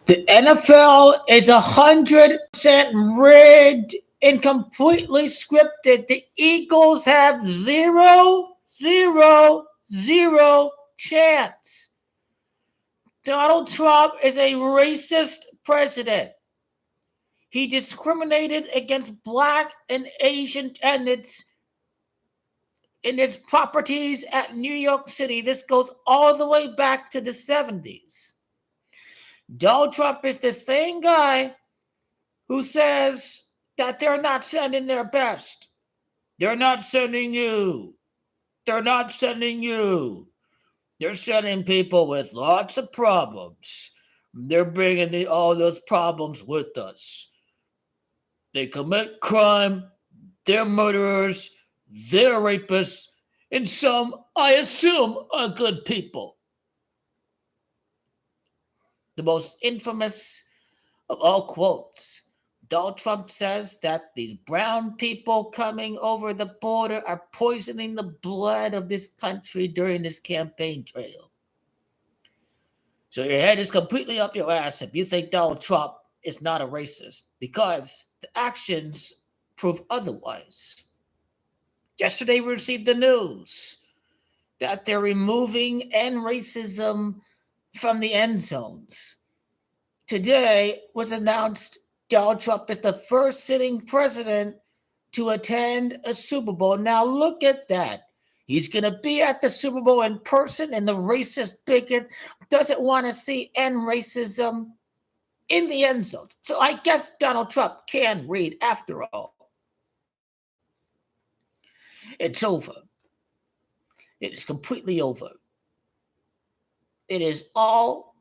The NFL is 100% rigged and completely scripted. The Eagles have zero chance. Donald Trump is a racist president. He discriminated against black and Asian tenants in his properties at New York City. This goes all the way back to the 70s. Donald Trump is the same guy who says that they're not sending their best. They're not sending you. They're not sending you. They're sending people with lots of problems. They're bringing all those problems with us. They commit crime. They're murderers. They're rapists. And some, I assume, are good people. The most infamous of all quotes. Donald Trump says that these brown people coming over the border are poisoning the blood of this country during this campaign trail. So your head is completely up your ass if you think Donald Trump is not a racist, because the actions prove otherwise. Yesterday we received the news that they're removing end racism from the end zones. Today was announced Donald Trump is the first sitting president to attend a Super Bowl. Now look at that. He's going to be at the Super Bowl in person, and the racist bigot doesn't want to see end racism in the end zone. So I guess Donald Trump can read after all. It's over. It is completely over. It is all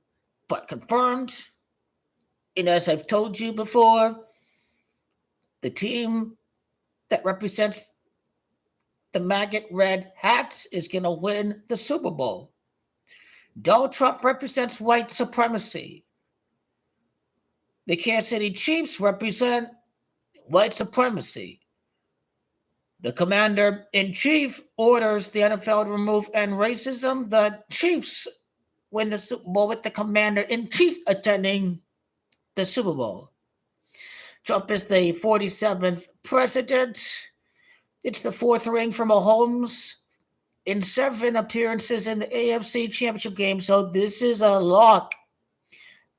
but confirmed. And as I've told you before, the team that represents the maggot red hats is going to win the Super Bowl. Donald Trump represents white supremacy. The Kansas City Chiefs represent white supremacy. The commander-in-chief orders the NFL to remove end racism. The Chiefs win the Super Bowl with the commander-in-chief attending the Super Bowl. Trump is the 47th president. It's the fourth ring for Mahomes in 7 appearances in the AFC Championship game. So this is a lock.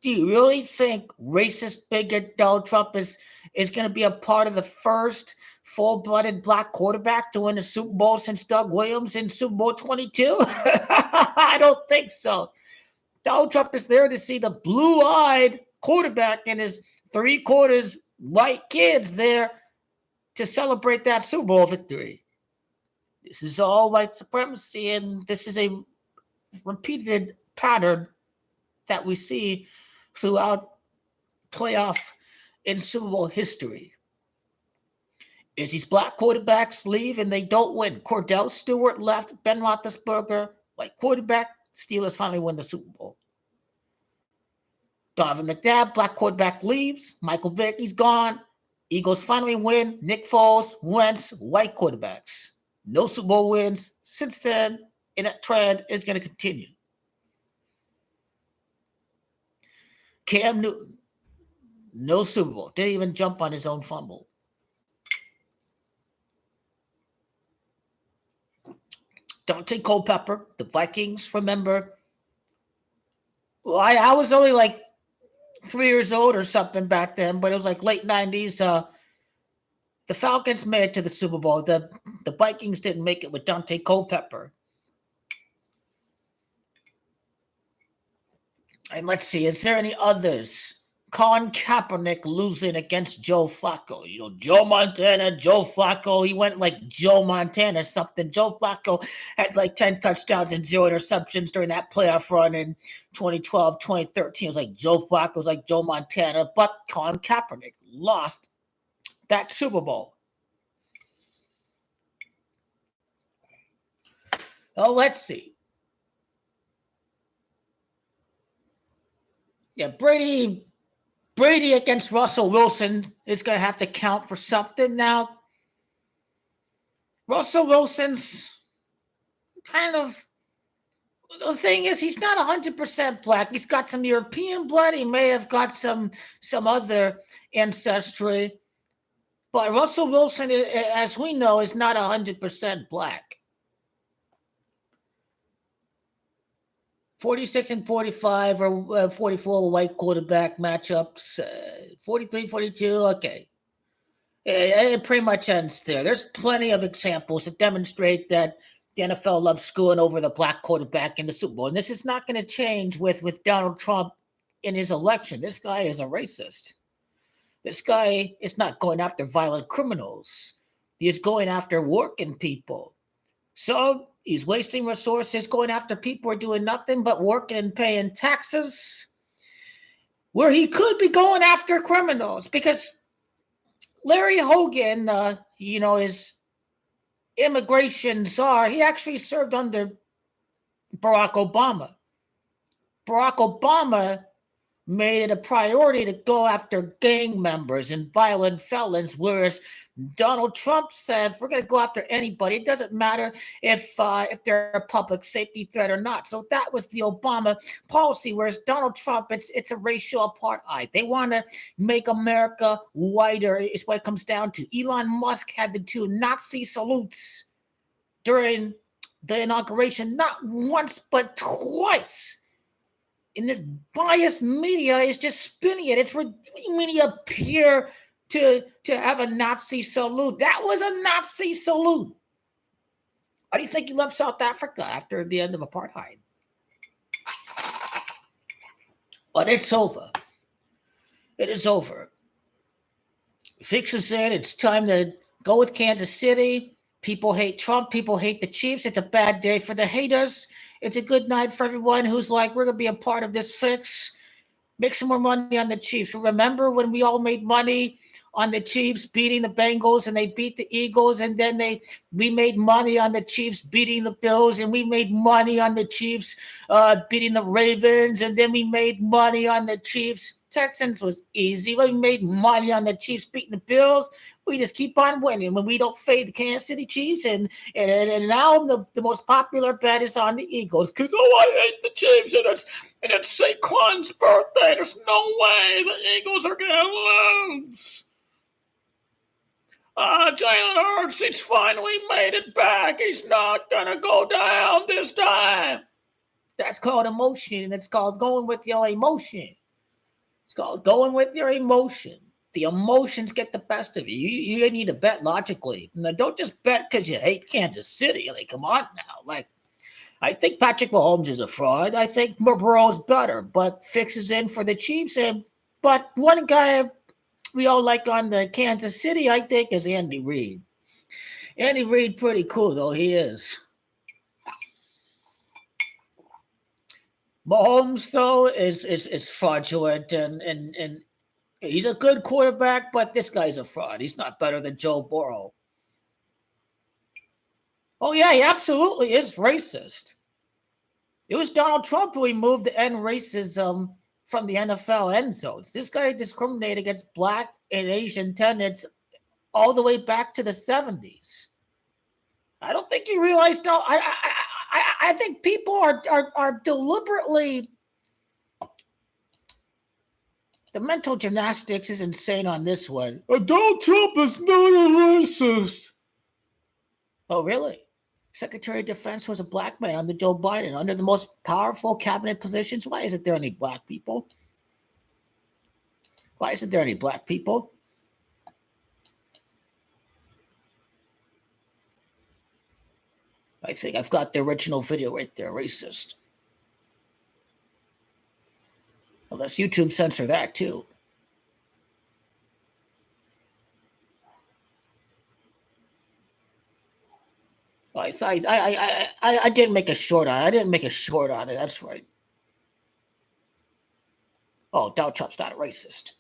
Do you really think racist bigot Donald Trump is going to be a part of the first full-blooded black quarterback to win the Super Bowl since Doug Williams in Super Bowl 22? I don't think so. Donald Trump is there to see the blue-eyed quarterback and his 3/4 white kids there to celebrate that Super Bowl victory. This is all white supremacy, and this is a repeated pattern that we see throughout playoff and Super Bowl history. Is these black quarterbacks leave and they don't win? Cordell Stewart left, Ben Roethlisberger, white quarterback, Steelers finally win the Super Bowl. Donovan McNabb, black quarterback, leaves. Michael Vick, he's gone. Eagles finally win. Nick Foles, Wentz, white quarterbacks. No Super Bowl wins since then, and that trend is going to continue. Cam Newton, no Super Bowl. Didn't even jump on his own fumble. Dante Culpepper, the Vikings, remember? Well, I was only like 3 years old or something back then, but it was like late 90s. The Falcons made it to the Super Bowl. The Vikings didn't make it with Dante Culpepper. And let's see, is there any others? Colin Kaepernick losing against Joe Flacco. You know, Joe Montana, Joe Flacco. He went like Joe Montana something. Joe Flacco had like 10 touchdowns and 0 interceptions during that playoff run in 2012, 2013. It was like Joe Flacco was like Joe Montana, but Colin Kaepernick lost that Super Bowl. Oh, let's see. Yeah, Brady against Russell Wilson is going to have to count for something now. Russell Wilson's kind of The thing is, he's not 100% black. He's got some European blood. He may have got some other ancestry. But Russell Wilson, as we know, is not 100% black. 46 and 45 or 44 white quarterback matchups. 43, 42, okay. It pretty much ends there. There's plenty of examples that demonstrate that the NFL loves screwing over the black quarterback in the Super Bowl. And this is not going to change with Donald Trump in his election. This guy is a racist. This guy is not going after violent criminals. He is going after working people. So he's wasting resources going after people who are doing nothing but working and paying taxes, where he could be going after criminals. Because Larry Hogan, is immigration czar. He actually served under Barack Obama. Barack Obama made it a priority to go after gang members and violent felons, whereas Donald Trump says we're going to go after anybody. It doesn't matter if they're a public safety threat or not. So that was the Obama policy, whereas Donald Trump, it's a racial apartheid. They want to make America whiter is what it comes down to. Elon Musk had the two Nazi salutes during the inauguration, not once but twice. And this biased media is just spinning it. It's media appear to have a Nazi salute. That was a Nazi salute. Why do you think he left South Africa after the end of apartheid? But it's over. It is over. Fix is in. It's time to go with Kansas City. People hate Trump. People hate the Chiefs. It's a bad day for the haters. It's a good night for everyone who's like, we're going to be a part of this fix. Make some more money on the Chiefs. Remember when we all made money on the Chiefs beating the Bengals and they beat the Eagles, and then we made money on the Chiefs beating the Bills, and we made money on the Chiefs beating the Ravens, and then we made money on the Chiefs. Texans was easy. We made money on the Chiefs beating the Bills. We just keep on winning when we don't fade the Kansas City Chiefs. And now the most popular bet is on the Eagles because, I hate the Chiefs. And it's Saquon's birthday. There's no way the Eagles are going to lose. Jalen Hurts, he's finally made it back. He's not going to go down this time. That's called emotion. It's called going with your emotion. It's called going with your emotion. The emotions get the best of you. You need to bet logically. Now, don't just bet because you hate Kansas City. Like, come on now. Like, I think Patrick Mahomes is a fraud. I think Burrow's better, but fixes in for the Chiefs. But one guy we all like on the Kansas City, I think, is Andy Reid. Andy Reid, pretty cool though. He is. Mahomes though is fraudulent and he's a good quarterback, but this guy's a fraud. He's not better than Joe Burrow. Oh, yeah, he absolutely is racist. It was Donald Trump who removed the end racism from the NFL end zones. This guy discriminated against black and Asian tenants all the way back to the 70s. I don't think you realize. No, I think people are deliberately. The mental gymnastics is insane on this one. Donald Trump is not a racist. Oh, really? Secretary of Defense was a black man under Joe Biden, under the most powerful cabinet positions. Why isn't there any black people? Why isn't there any black people? I think I've got the original video right there. Racist. Unless YouTube censor that too. I didn't make a short on it. I didn't make a short on it. That's right. Oh, Donald Trump's not a racist.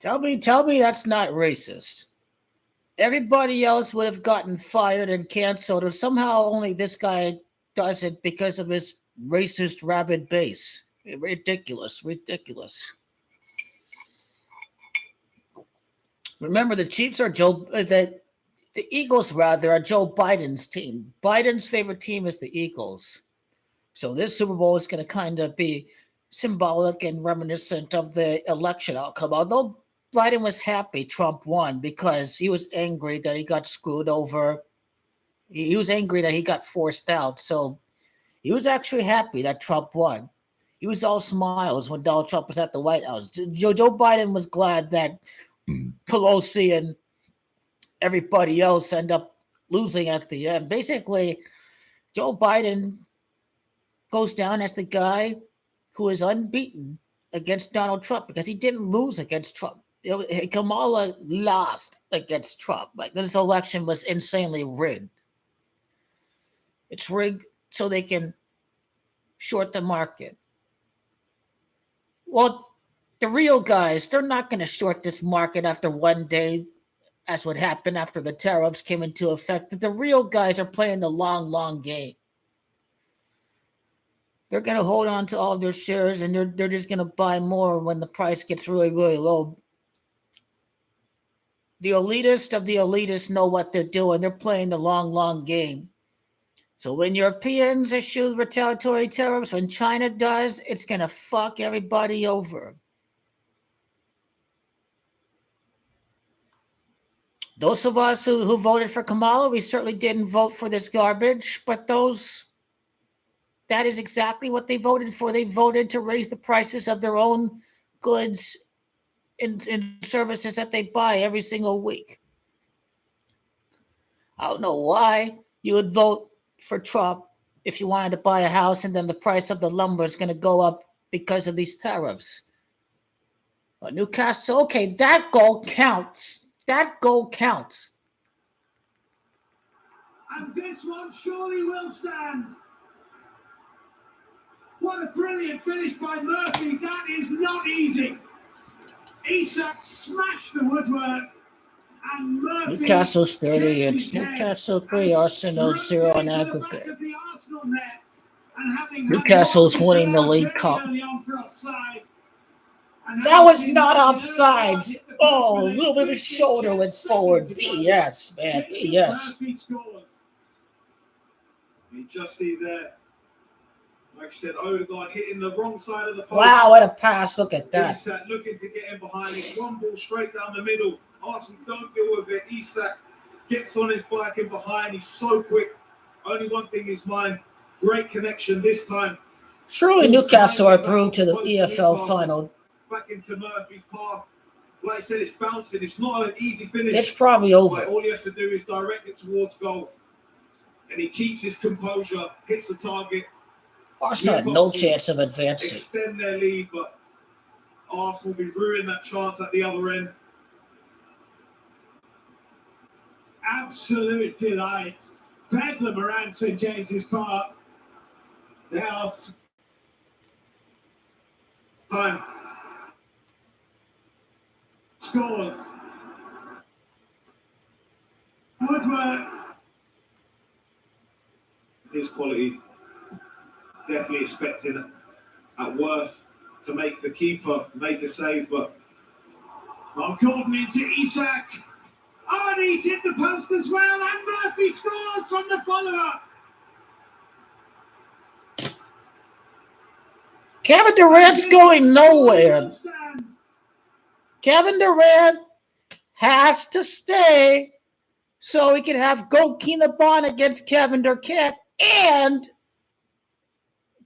Tell me that's not racist. Everybody else would have gotten fired and canceled, or somehow only this guy does it because of his racist rabid base. Ridiculous, ridiculous. Remember, the Chiefs are the Eagles rather are Joe Biden's team. Biden's favorite team is the Eagles. So this Super Bowl is going to kind of be symbolic and reminiscent of the election outcome. Although Biden was happy Trump won because he was angry that he got screwed over. He was angry that he got forced out. So he was actually happy that Trump won. He was all smiles when Donald Trump was at the White House. Joe Biden was glad that Pelosi and everybody else end up losing at the end. Basically, Joe Biden goes down as the guy who is unbeaten against Donald Trump because he didn't lose against Trump. Kamala lost against Trump. Like, this election was insanely rigged. It's rigged so they can short the market. Well, the real guys, they're not going to short this market after one day, as what happened after the tariffs came into effect. The real guys are playing the long, long game. They're going to hold on to all of their shares, and they're just going to buy more when the price gets really, really low. The elitists of the elitists know what they're doing. They're playing the long, long game. So when Europeans issue retaliatory tariffs, when China does, it's going to fuck everybody over. Those of us who voted for Kamala, we certainly didn't vote for this garbage, but that is exactly what they voted for. They voted to raise the prices of their own goods and services that they buy every single week. I don't know why you would vote for Trump if you wanted to buy a house and then the price of the lumber is going to go up because of these tariffs. But Newcastle, okay, that goal counts. That goal counts. And this one surely will stand. What a brilliant finish by Murphy. That is not easy. Isak smashed the woodwork. And Murphy, Newcastle's 30. It's Newcastle 3, Arsenal 0 on aggregate. Newcastle's winning the League Cup. That was not offsides. Oh, a little bit of his shoulder went forward. BS, man. BS. You just see there, like I said, Odegaard hitting the wrong side of the post. Wow, what a pass. Look at that. Isak looking to get in behind it. One ball straight down the middle. Arsenal don't deal with it. Isak gets on his bike in behind. He's so quick. Only one thing is mine. Great connection this time. Surely Newcastle are through to the EFL final. Back into Murphy's path. Like I said, it's bouncing. It's not an easy finish. It's probably over. All he has to do is direct it towards goal. And he keeps his composure, hits the target. Arsenal had no chance of advancing. Extend their lead, but Arsenal will be ruining that chance at the other end. Absolute delight. Bedlam around St James's Park. Now, time. Scores. Woodwork. His quality. Definitely expecting at worst to make the keeper make a save, but Gordon into Isak. Oh, and he's hit the post as well, and Murphy scores from the follow-up. Kevin Durant's going nowhere. Kevin Durant has to stay so he can have Gokina Bond against Kevin Durant and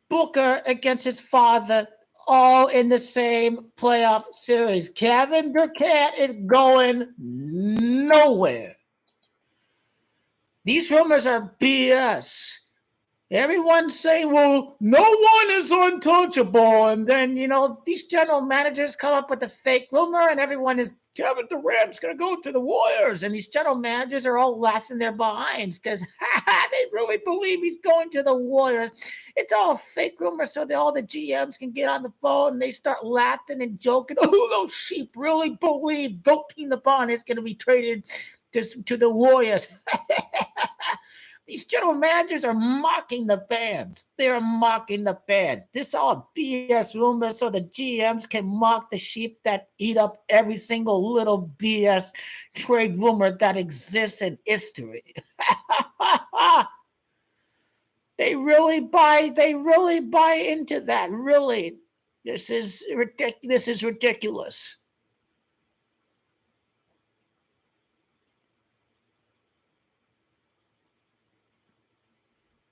Booker against his father, all in the same playoff series. Kevin Durant is going nowhere. These rumors are BS. Everyone's saying, well, no one is untouchable. And then, these general managers come up with a fake rumor and everyone is Kevin Durant's going to go to the Warriors. And these general managers are all laughing their behinds because they really believe he's going to the Warriors. It's all fake rumors so that all the GMs can get on the phone and they start laughing and joking. Oh, those sheep really believe Goatine the Bond is going to be traded to the Warriors. These general managers are mocking the fans. They're mocking the fans. This all BS rumors so the GMs can mock the sheep that eat up every single little BS trade rumor that exists in history. They really buy into that. Really. This is ridiculous.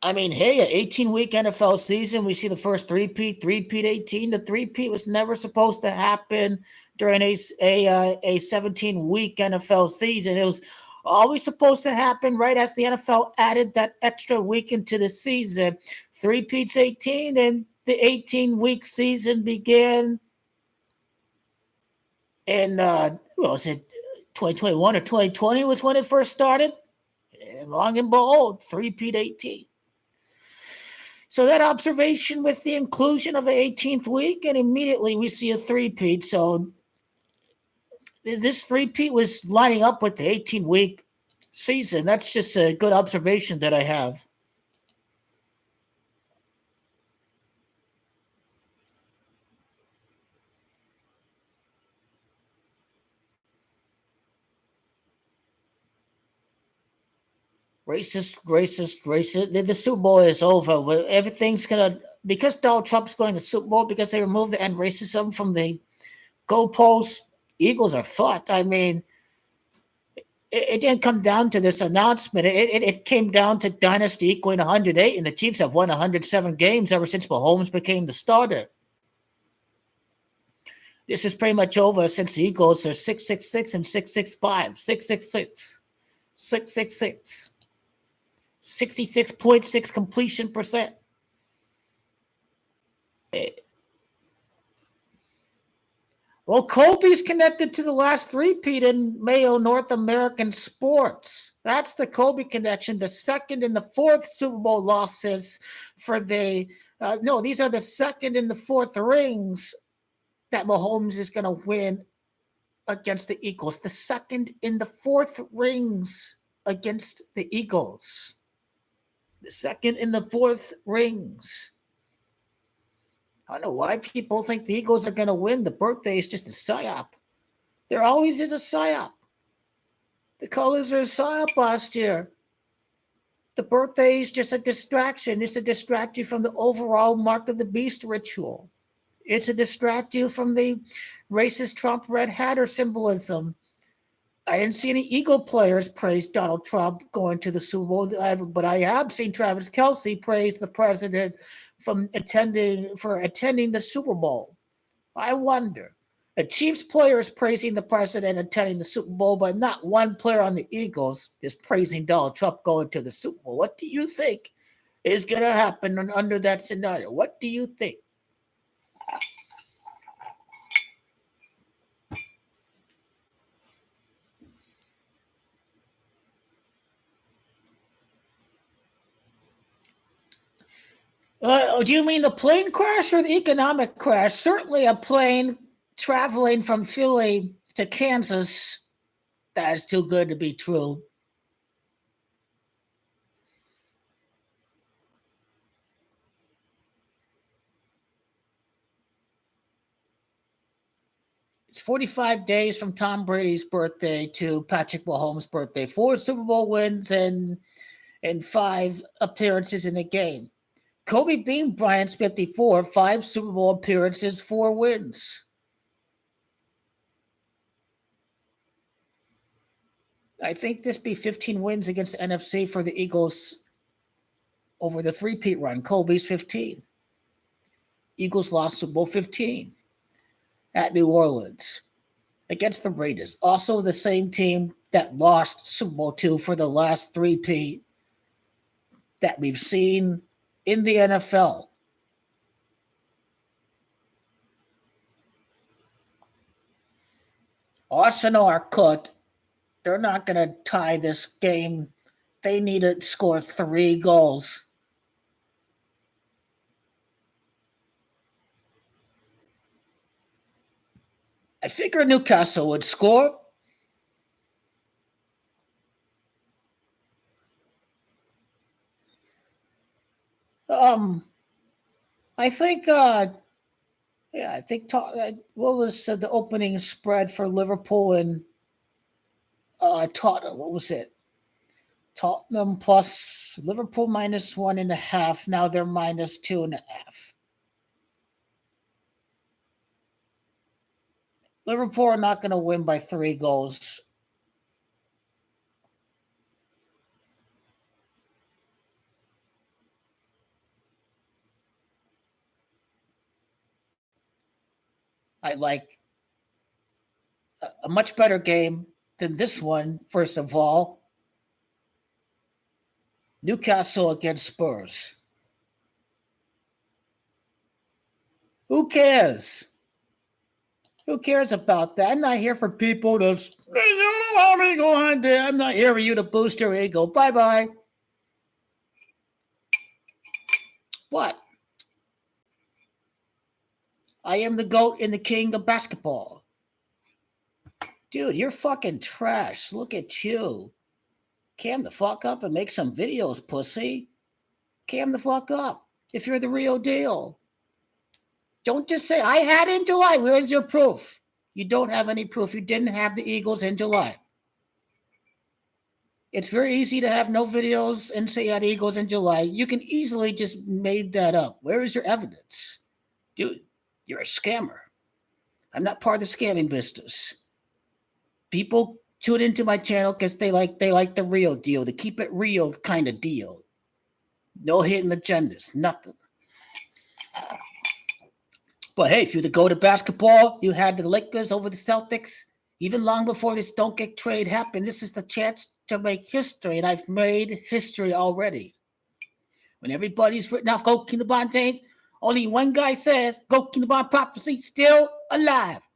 I mean, hey, an 18-week NFL season, we see the first three-peat 18. The three-peat was never supposed to happen during a 17-week NFL season. It was always supposed to happen right as the NFL added that extra week into the season. Three-peat's 18, and the 18-week season began in, was it 2021 or 2020 was when it first started? And long and behold, three-peat 18. So that observation with the inclusion of the 18th week, and immediately we see a three-peat. So this three-peat was lining up with the 18-week season. That's just a good observation that I have. Racist. The Super Bowl is over. Everything's because Donald Trump's going to the Super Bowl, because they removed the end racism from the goalposts. Eagles are fucked. I mean, it didn't come down to this announcement. It came down to dynasty equaling 108, and the Chiefs have won 107 games ever since Mahomes became the starter. This is pretty much over since the Eagles are 666 and 665. 666. 666. 66.6 completion percent. Well, Kobe's connected to the last three-peat in Mayo North American sports. That's the Kobe connection. The second and the fourth Super Bowl losses for these are the second and the fourth rings that Mahomes is going to win against the Eagles. The second and the fourth rings against the Eagles. The second and the fourth rings. I don't know why people think the Eagles are going to win. The birthday is just a psyop. There always is a psyop. The colors are a psyop last year. The birthday is just a distraction. It's a distract you from the overall Mark of the Beast ritual. It's a distract you from the racist Trump Red Hatter symbolism. I didn't see any Eagle players praise Donald Trump going to the Super Bowl, but I have seen Travis Kelce praise the president for attending the Super Bowl. I wonder. The Chiefs players praising the president attending the Super Bowl, but not one player on the Eagles is praising Donald Trump going to the Super Bowl. What do you think is going to happen under that scenario? What do you think? Do you mean the plane crash or the economic crash? Certainly a plane traveling from Philly to Kansas, that is too good to be true. It's 45 days from Tom Brady's birthday to Patrick Mahomes' birthday. 4 Super Bowl wins and 5 appearances in the game. Kobe Bean Bryant's 54, 5 Super Bowl appearances, 4 wins. I think this be 15 wins against the NFC for the Eagles over the three-peat run. Kobe's 15. Eagles lost Super Bowl 15 at New Orleans against the Raiders. Also the same team that lost Super Bowl 2 for the last three-peat that we've seen in the NFL. Arsenal are cooked. They're not going to tie this game. They need to score 3 goals. I figured Newcastle would score. I think I think what was the opening spread for Liverpool and Tottenham? What was it? Tottenham plus Liverpool -1.5. Now they're -2.5. Liverpool are not going to win by 3 goals. I like a much better game than this one, first of all. Newcastle against Spurs. Who cares? Who cares about that? I'm not here for people to. I'm not here for you to boost your ego. Bye bye. What? I am the GOAT and the king of basketball. Dude, you're fucking trash. Look at you. Cam the fuck up and make some videos, pussy. Cam the fuck up if you're the real deal. Don't just say, I had it in July. Where's your proof? You don't have any proof. You didn't have the Eagles in July. It's very easy to have no videos and say you had Eagles in July. You can easily just made that up. Where is your evidence? Dude, you're a scammer. I'm not part of the scamming business. People tune into my channel because they like the real deal, the keep it real kind of deal. No hidden agendas, nothing. But hey, if you're the go to basketball, you had the Lakers over the Celtics. Even long before this don't get trade happened, this is the chance to make history, and I've made history already. When everybody's written off Go Kinabon James, only one guy says Go Kinabon prophecy still alive.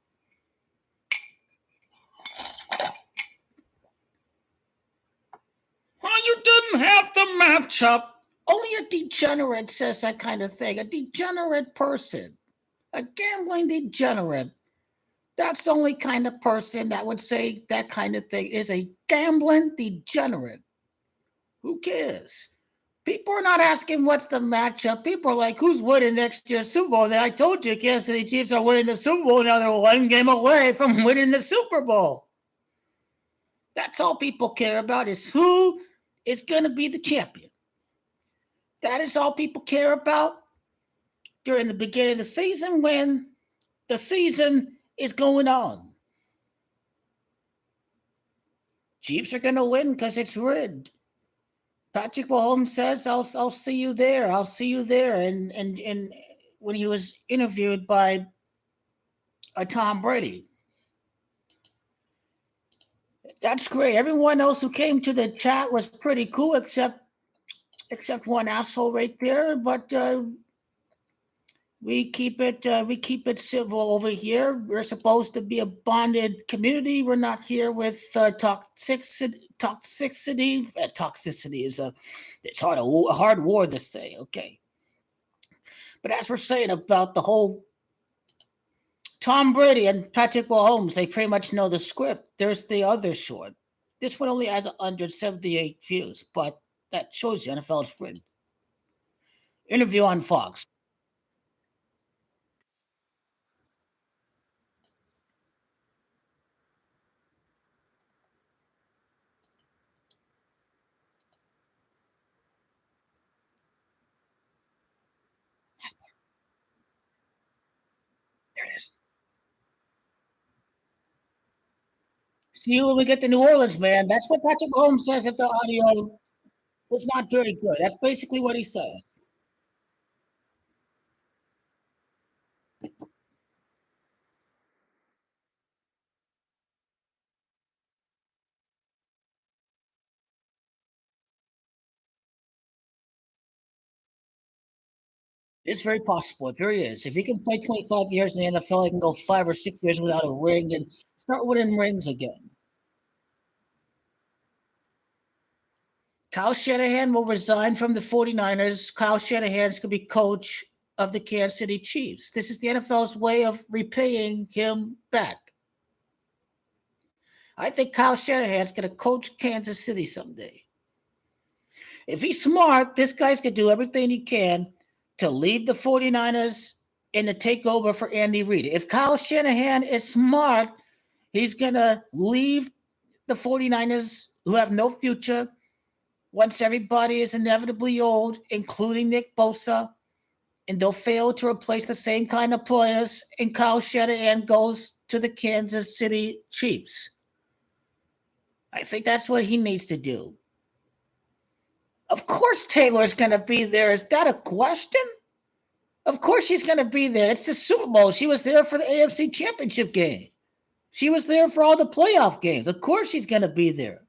Well, you didn't have the matchup. Only a degenerate says that kind of thing. A degenerate person. A gambling degenerate. That's the only kind of person that would say that kind of thing is a gambling degenerate. Who cares? People are not asking what's the matchup. People are like, who's winning next year's Super Bowl? I told you Kansas City Chiefs are winning the Super Bowl. Now they're 1 game away from winning the Super Bowl. That's all people care about is who is going to be the champion. That is all people care about during the beginning of the season when the season is going on. Chiefs are going to win because it's rigged. Patrick Mahomes says, I'll see you there. I'll see you there. And when he was interviewed by Tom Brady. That's great. Everyone else who came to the chat was pretty cool, except one asshole right there. But we keep it civil over here. We're supposed to be a bonded community. We're not here with toxicity. Toxicity is it's hard word to say. Okay, but as we're saying about the whole Tom Brady and Patrick Mahomes, they pretty much know the script. There's the other short. This one only has 178 views, but that shows you NFL's rigged. Interview on Fox. There it is. See you when we get to New Orleans, man. That's what Patrick Mahomes says if the audio was not very good. That's basically what he says. It's very possible. It very is. If he can play 25 years in the NFL, he can go 5 or 6 years without a ring and Start winning rings again. Kyle Shanahan will resign from the 49ers. Kyle Shanahan's going to be coach of the Kansas City Chiefs. This is the NFL's way of repaying him back. I think Kyle Shanahan's going to coach Kansas City someday. If he's smart, this guy's going to do everything he can to leave the 49ers and to take over for Andy Reid. If Kyle Shanahan is smart, he's going to leave the 49ers, who have no future, once everybody is inevitably old, including Nick Bosa, and they'll fail to replace the same kind of players, and Kyle Shanahan goes to the Kansas City Chiefs. I think that's what he needs to do. Of course Taylor's going to be there. Is that a question? Of course she's going to be there. It's the Super Bowl. She was there for the AFC Championship game. She was there for all the playoff games. Of course she's going to be there.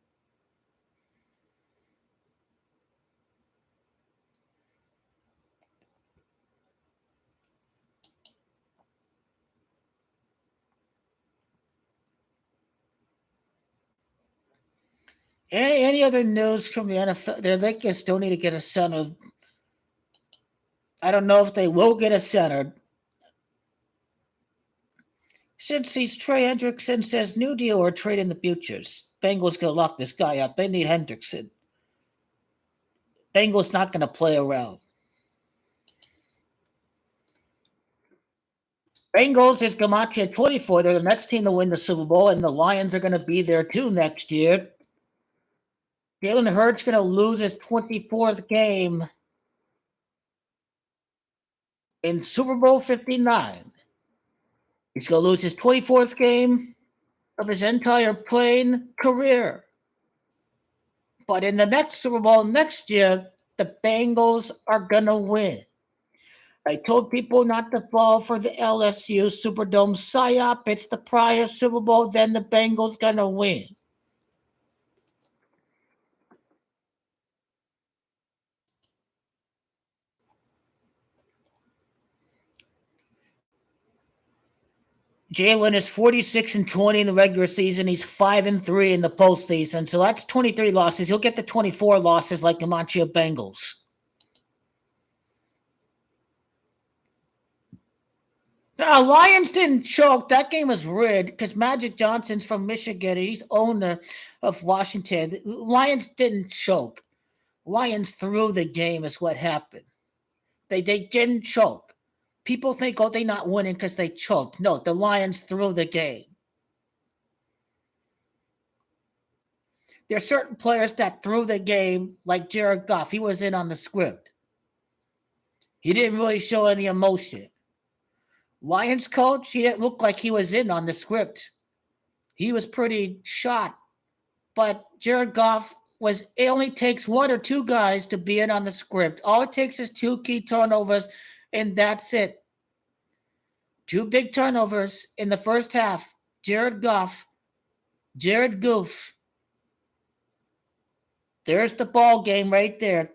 Any other news from the NFL? They just still need to get a center. I don't know if they will get a center. Since he's Trey Hendrickson says new deal or trade in the futures. Bengals going to lock this guy up. They need Hendrickson. Bengals not going to play around. Bengals is Gamache at 24. They're the next team to win the Super Bowl, and the Lions are going to be there too next year. Jalen Hurts going to lose his 24th game in Super Bowl 59. He's going to lose his 24th game of his entire playing career. But in the next Super Bowl next year, the Bengals are going to win. I told people not to fall for the LSU Superdome psyop. It's the prior Super Bowl, then the Bengals going to win. Jalen is 46-20 in the regular season. He's 5-3 in the postseason. So that's 23 losses. He'll get the 24 losses like Comanche Bengals. Now, Lions didn't choke. That game was rigged because Magic Johnson's from Michigan. He's owner of Washington. Lions didn't choke. Lions threw the game is what happened. They didn't choke. People think, oh, they're not winning because they choked. No, the Lions threw the game. There are certain players that threw the game, like Jared Goff. He was in on the script. He didn't really show any emotion. Lions coach, he didn't look like he was in on the script. He was pretty shot. But Jared Goff it only takes one or two guys to be in on the script. All it takes is 2 key turnovers, and that's it. 2 big turnovers in the first half. Jared Goof. There's the ball game right there.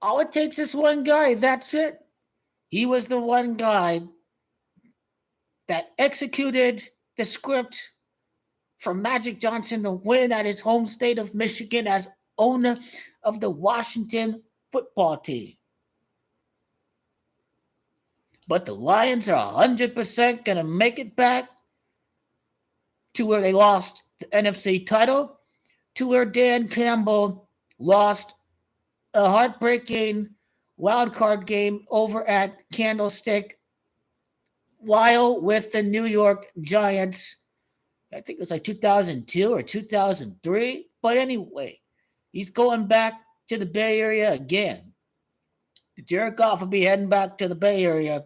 All it takes is one guy. That's it. He was the one guy that executed the script for Magic Johnson to win at his home state of Michigan as owner of the Washington football team. But the Lions are 100% going to make it back to where they lost the NFC title, to where Dan Campbell lost a heartbreaking wild card game over at Candlestick while with the New York Giants. I think it was like 2002 or 2003. But anyway, he's going back to the Bay Area again. Jared Goff will be heading back to the Bay Area.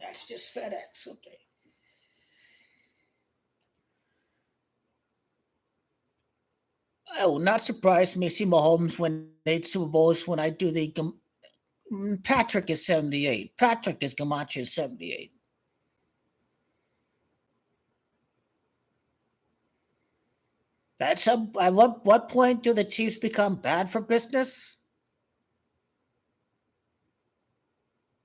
That's just FedEx. Okay. I will not surprise me see Mahomes win 8 Super Bowls when I do the Patrick is 78. Patrick is Camacho 78. At what point do the Chiefs become bad for business?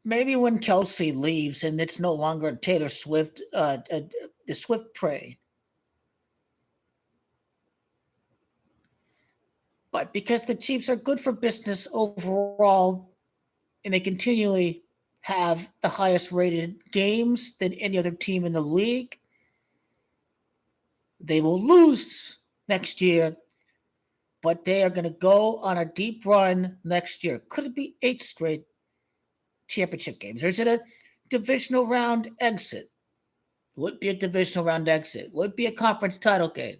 Maybe when Kelsey leaves and it's no longer Taylor Swift, the Swift trade. But because the Chiefs are good for business overall, and they continually have the highest rated games than any other team in the league, they will lose next year, but they are going to go on a deep run next year. Could it be 8 straight championship games? Or is it a divisional round exit? Would be a divisional round exit. Would be a conference title game.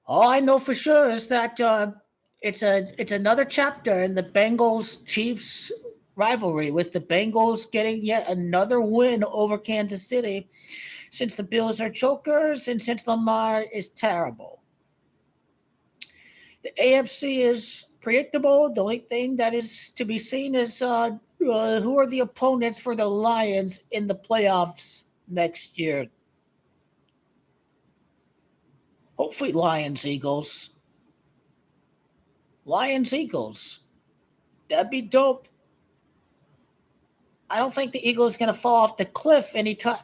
All I know for sure is that it's another chapter in the Bengals Chiefs rivalry, with the Bengals getting yet another win over Kansas City, since the Bills are chokers and since Lamar is terrible. The AFC is predictable. The only thing that is to be seen is who are the opponents for the Lions in the playoffs next year. Hopefully Lions-Eagles. Lions-Eagles. That'd be dope. I don't think the Eagles are going to fall off the cliff anytime.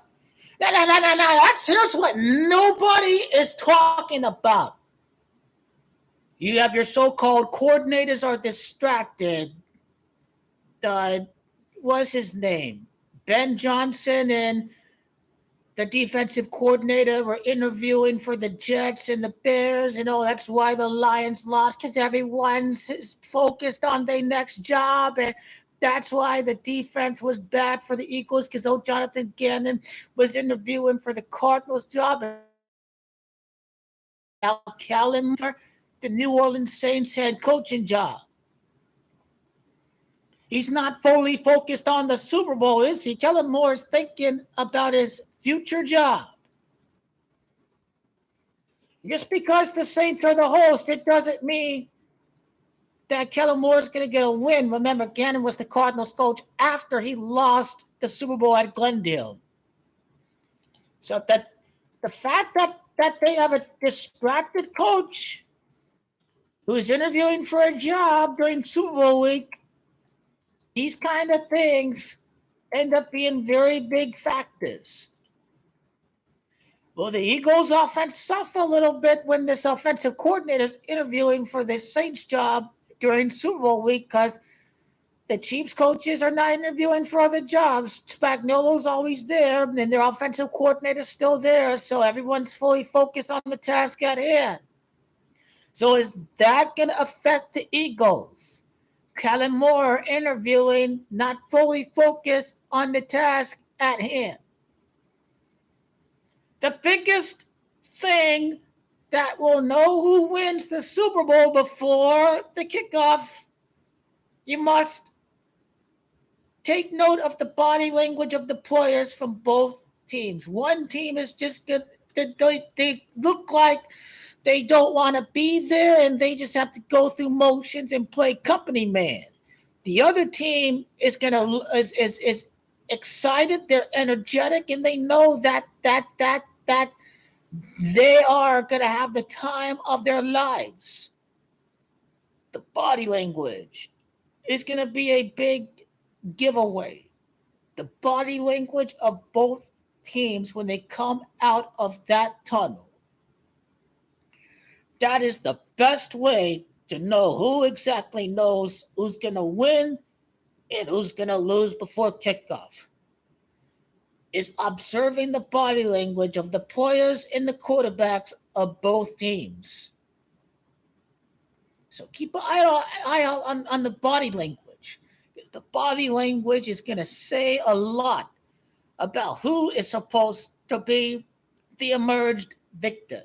No. Here's what nobody is talking about. You have your so-called coordinators are distracted. What's his name? Ben Johnson and the defensive coordinator were interviewing for the Jets and the Bears, and that's why the Lions lost, because everyone's focused on their next job, and that's why the defense was bad for the Eagles, because Jonathan Gannon was interviewing for the Cardinals job, and now Kellen, the New Orleans Saints head coaching job. He's not fully focused on the Super Bowl, is he? Kellen Moore is thinking about his future job. Just because the Saints are the host, it doesn't mean that Kellen Moore is going to get a win. Remember, Gannon was the Cardinals coach after he lost the Super Bowl at Glendale. So that the fact that they have a distracted coach who is interviewing for a job during Super Bowl week, these kind of things end up being very big factors. Will the Eagles' offense suffer a little bit when this offensive coordinator is interviewing for the Saints job during Super Bowl week, because the Chiefs coaches are not interviewing for other jobs? Spagnuolo's always there, and their offensive coordinator's still there, so everyone's fully focused on the task at hand. So is that going to affect the Eagles? Kellen Moore interviewing, not fully focused on the task at hand. The biggest thing that will know who wins the Super Bowl before the kickoff, you must take note of the body language of the players from both teams. One team is just good. They look like they don't want to be there, and they just have to go through motions and play company man. The other team is is excited. They're energetic, and they know that they are going to have the time of their lives. The body language is going to be a big giveaway. The body language of both teams when they come out of that tunnel. That is the best way to know who exactly knows who's going to win and who's going to lose before kickoff, is observing the body language of the players and the quarterbacks of both teams. So keep an eye out on the body language, because the body language is going to say a lot about who is supposed to be the emerged victor.